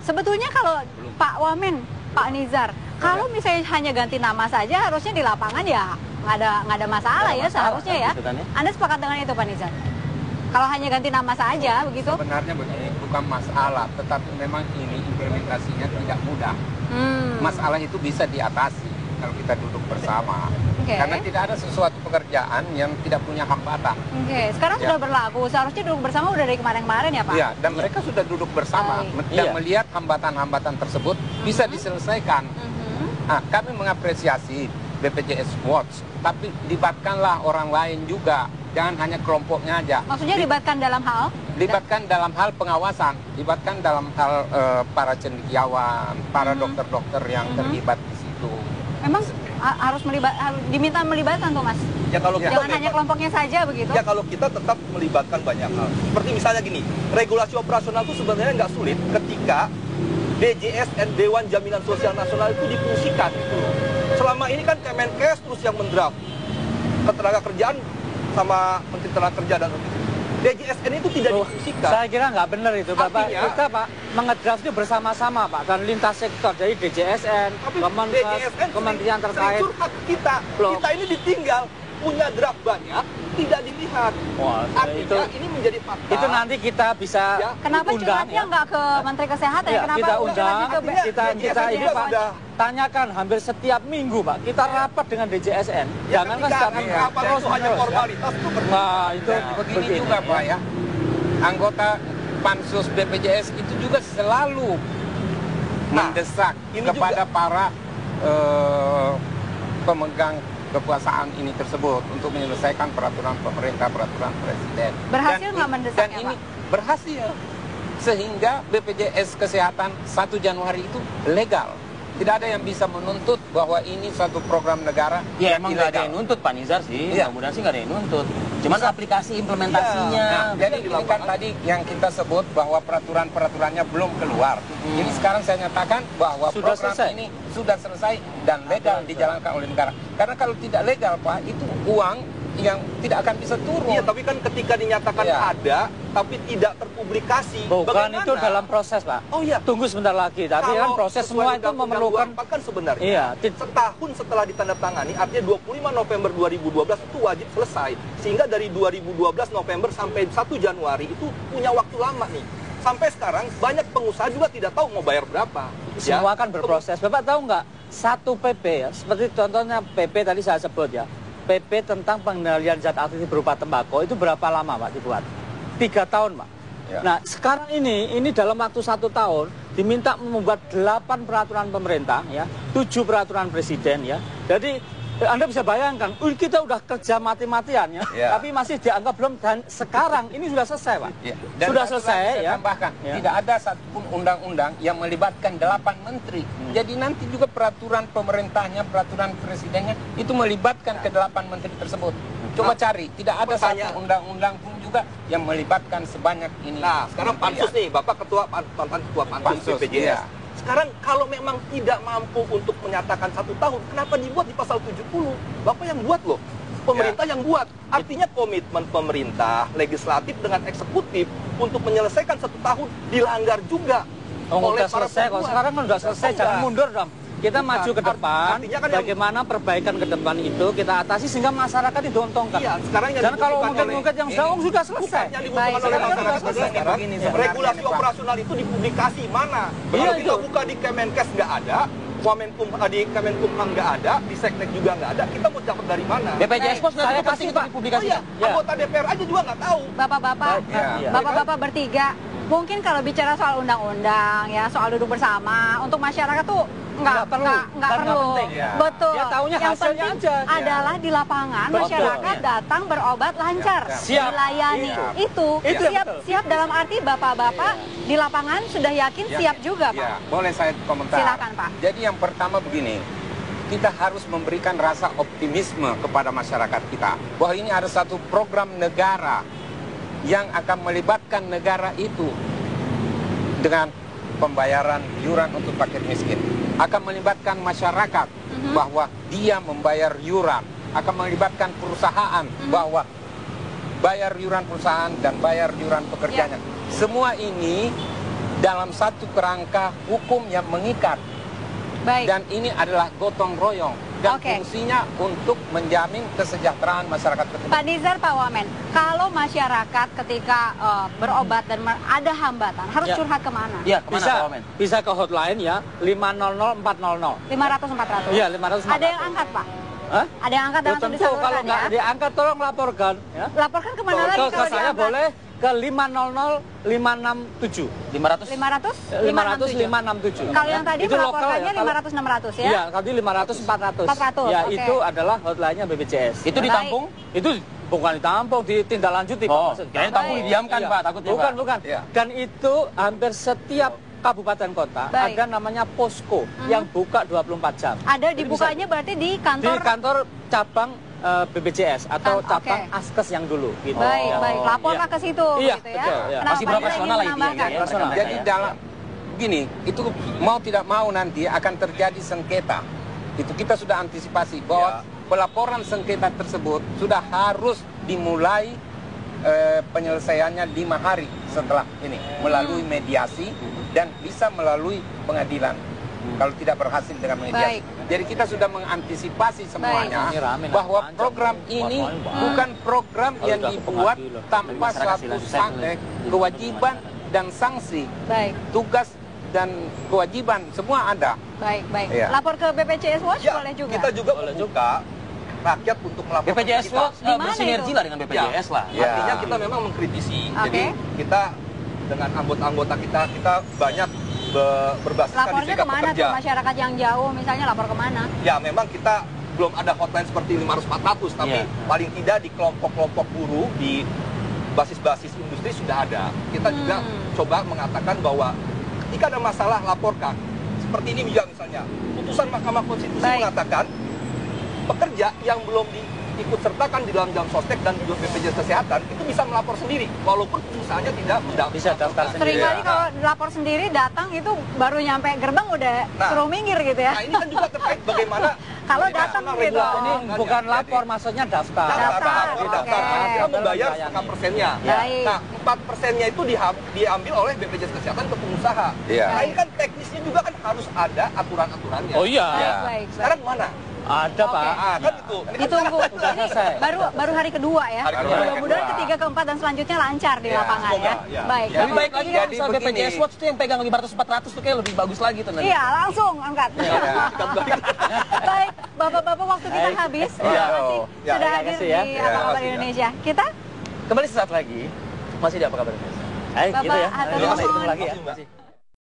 Sebetulnya kalau Pak Wamen, Pak Nizar, kalau misalnya hanya ganti nama saja, harusnya di lapangan ya nggak ada masalah ya seharusnya ya. Gitu kan ya. Anda sepakat dengan itu Pak Nizar? Kalau hanya ganti nama saja begitu? Sebenarnya begini, bukan masalah, tetapi memang ini implementasinya tidak mudah. Masalah itu bisa diatasi kalau kita duduk bersama. Karena tidak ada sesuatu pekerjaan yang tidak punya hambatan. Sekarang sudah berlaku, seharusnya duduk bersama udah dari kemarin-kemarin ya Pak? Iya, dan mereka sudah duduk bersama dan melihat hambatan-hambatan tersebut bisa diselesaikan. Nah, kami mengapresiasi BPJS Watch, tapi libatkanlah orang lain juga, jangan hanya kelompoknya aja. Maksudnya libatkan dalam hal? Libatkan dalam hal pengawasan, libatkan dalam hal para cendekiawan, para dokter-dokter yang terlibat di situ. Memang harus diminta melibatkan tuh Mas? Ya kalau kita jangan hanya kelompoknya saja begitu? Ya kalau kita tetap melibatkan banyak hal. Seperti misalnya gini, regulasi operasional itu sebenarnya nggak sulit ketika DJSN, Dewan Jaminan Sosial Nasional itu difungsikan gitu loh. Selama ini kan Kemenkes terus yang mendraft, Ketenagakerjaan sama Menteri Tenaga Kerja dan DJSN itu tidak difungsikan. Saya kira nggak benar itu, Bapak. Artinya, kita Pak mengedraftnya bersama-sama Pak, dan lintas sektor dari DJSN, kementerian terkait. Kita ini ditinggal punya draft banyak, tidak dilihat. Wah, artinya ini menjadi fakta. Itu nanti kita bisa kenapa curhatnya nggak ke Menteri Kesehatan ya? Kenapa kita undang, kita ini Pak sudah tanyakan hampir setiap minggu Pak. Kita rapat dengan DJSN. Jangan kan sekarang terus hanya formalitas itu Nah, itu begini juga Pak ya. Anggota Pansus BPJS itu juga selalu mendesak kepada para pemegang kekuasaan ini tersebut untuk menyelesaikan peraturan pemerintah, peraturan presiden. Berhasil nggak mendesaknya, Dan ini berhasil. Sehingga BPJS Kesehatan 1 Januari itu legal. Tidak ada yang bisa menuntut bahwa ini suatu program negara. Ya emang nggak ada yang nuntut Pak Nizar sih. Mudah-mudahan sih nggak ada yang nuntut. Cuman aplikasi implementasinya. Jadi ini kan tadi yang kita sebut bahwa peraturan-peraturannya belum keluar. Jadi sekarang saya nyatakan bahwa sudah program selesai. ini sudah selesai dan legal dijalankan oleh negara. Karena kalau tidak legal Pak, itu uang yang tidak akan bisa turun. Iya, tapi kan ketika dinyatakan ada, tapi tidak terpublikasi. Bukan, bagaimana? itu dalam proses Pak. Oh iya. Tunggu sebentar lagi. Tapi kan proses semua itu memerlukan. Kan sebenarnya setahun setelah ditandatangani, artinya 25 November 2012 itu wajib selesai. Sehingga dari 2012 November sampai 1 Januari itu punya waktu lama nih. Sampai sekarang banyak pengusaha juga tidak tahu mau bayar berapa. Semua kan berproses. Bapak tahu nggak? Satu PP ya, seperti contohnya PP tadi saya sebut ya. PP tentang pengendalian zat aktif berupa tembakau itu berapa lama Pak dibuat? 3 tahun Pak. Nah sekarang ini dalam waktu 1 tahun diminta membuat 8 peraturan pemerintah ya, 7 peraturan presiden ya. Jadi Anda bisa bayangkan, kita udah kerja mati-matian ya, tapi masih dianggap belum, dan sekarang ini sudah selesai Pak. Dan sudah selesai ya. Tambahkan, tidak ada satupun undang-undang yang melibatkan 8 menteri. Jadi nanti juga peraturan pemerintahnya, peraturan presidennya itu melibatkan ke 8 menteri tersebut. Coba cari, tidak ada satu undang-undang pun juga yang melibatkan sebanyak ini. Nah, sekarang Pansus nih, Bapak ketua Pansus BPJS. Sekarang kalau memang tidak mampu untuk menyatakan 1 tahun, kenapa dibuat di pasal 70? Bapak yang buat loh, pemerintah yang buat. Artinya komitmen pemerintah, legislatif dengan eksekutif untuk menyelesaikan 1 tahun dilanggar juga oleh para selesai. Kalau sekarang kan udah selesai, jangan mundur dong. Kita maju ke depan, kan bagaimana perbaikan ke depan itu kita atasi sehingga masyarakat diuntungkan. Iya, sekarang dan kalau mungkin yang sudah selesai. Yang dibutuhkan oleh masyarakat sekarang, regulasi operasional itu dipublikasi mana? Kalau kita buka di Kemenkes nggak ada, di Kemenkumham nggak ada, di Seknek juga nggak ada, kita mau dapat dari mana? BPJS Pos saya kasih itu dipublikasi. Anggota DPR aja juga nggak tahu. Bapak-bapak bertiga, mungkin kalau bicara soal undang-undang ya, soal duduk bersama untuk masyarakat tuh nggak perlu. Betul. Ya, taunya yang hasilnya penting aja. adalah di lapangan masyarakat datang berobat lancar, dilayani. Itu siap dalam arti bapak-bapak di lapangan sudah yakin siap juga Pak. Boleh saya komentar? Silakan Pak. Jadi yang pertama begini, kita harus memberikan rasa optimisme kepada masyarakat kita bahwa ini ada satu program negara yang akan melibatkan negara itu dengan pembayaran iuran untuk paket miskin, akan melibatkan masyarakat bahwa dia membayar iuran, akan melibatkan perusahaan bahwa bayar iuran perusahaan dan bayar iuran pekerjanya. Semua ini dalam satu kerangka hukum yang mengikat. Baik. Dan ini adalah gotong royong dan fungsinya untuk menjamin kesejahteraan masyarakat tersebut. Pak Nizar, Pak Wamen, kalau masyarakat ketika berobat dan ada hambatan harus curhat kemana? Ya, bisa ke hotline ya 500 400. 500 400. Iya, 500 400. Ada yang angkat, Pak? Hah? Ada yang angkat dan langsung tentu, disalurkan kalau nggak ya? diangkat tolong laporkan ya. Laporkan kemana lagi Ke kalau saya diangkat? boleh ke 500 567. 500 567. Kalau yang tadi itu melaporkannya lokal ya. 500 600 ya? Iya, tadi 500 400. 400, Ya, oke. itu adalah hotline-nya BPJS. Itu ditampung? Itu bukan ditampung, ditindaklanjuti Pak. Oh, Maksudnya. kayaknya tampung didiamkan Iya. Pak, takutnya Bukan, Pak. bukan. Iya. Dan itu hampir setiap kabupaten kota Baik. ada namanya posko yang buka 24 jam. Ada Jadi dibukanya berarti di di kantor. kantor cabang BPJS atau cabang Askes yang dulu gitu. Baik, baik. Laporlah ke situ Iya, gitu ya. betul, iya. Kenapa Masih berapa Anda ingin personal lah intinya, menambahkan? ya? Personal. Jadi dalam gini, itu mau tidak mau nanti akan terjadi sengketa. Itu kita sudah antisipasi bahwa pelaporan sengketa tersebut sudah harus dimulai penyelesaiannya 5 hari setelah ini melalui mediasi dan bisa melalui pengadilan. Kalau tidak berhasil dengan mediasi. Baik. Jadi kita sudah mengantisipasi semuanya Ini rame, bahwa panjang. program ini bukan program yang dibuat tanpa suatu kewajiban dan sanksi. Baik, Tugas dan kewajiban semua ada. baik, baik. Iya. Lapor ke BPJS Watch Ya, boleh juga. kita juga membuka rakyat untuk melaporkan BPJS kita. Watch Di mana bersinergi itu? lah dengan BPJS lah. Ya. Artinya kita memang mengkritisi. Oke. Jadi kita dengan anggota-anggota kita banyak berbasiskan di Lapornya serikat kemana pekerja. tuh masyarakat yang jauh misalnya lapor kemana? Ya memang kita belum ada hotline seperti 500-400, tapi paling tidak di kelompok-kelompok buruh, di basis-basis industri sudah ada. Kita juga coba mengatakan bahwa ketika ada masalah laporkan. Seperti ini juga misalnya, putusan Mahkamah Konstitusi Baik. mengatakan pekerja yang belum diikut sertakan di dalam jam sostek dan juga BPJS Kesehatan itu bisa melapor sendiri, walaupun perusahaannya tidak Bisa daftar sendiri. Seringkali kalau lapor sendiri datang itu baru nyampe gerbang udah suruh minggir gitu ya. Nah ini kan juga terkait bagaimana Kalau datang gitu. Ini bukan lapor, maksudnya daftar. Daftar, daftar. oke. Kita membayar setengah persennya. Baik. Nah, 4%-nya itu diambil oleh BPJS Kesehatan ke pengusaha. Iya. Nah, ini kan teknisnya juga kan harus ada aturan-aturannya. Oh iya. Baik, baik, Sekarang mana? Ada Pak. Ah, kan itu. Ini kan Ditunggu. Sudah Ini selesai. baru hari kedua ya. Hari kedua. Mudah-mudahan ketiga, keempat dan selanjutnya lancar di Ya, lapangan semoga, ya. ya. Baik. Lebih baik lagi Jadi kan soal begini. BPJS Watch itu yang pegang 500-400 tuh kayak lebih bagus lagi tuh nanti. Iya, langsung angkat. Baik, Bapak-bapak waktu kita Baik. habis. Iya. Terima kasih Ya, sudah terima hadir kasih ya. di Ya, Apa Kabar makasih ya. Indonesia. Kita Kembali sesaat lagi. Masih di apa kabar? Ayo, gitu ya. Bapak, atur Terima kasih, nuhun. ketemu lagi ya. Terima kasih, Mbak.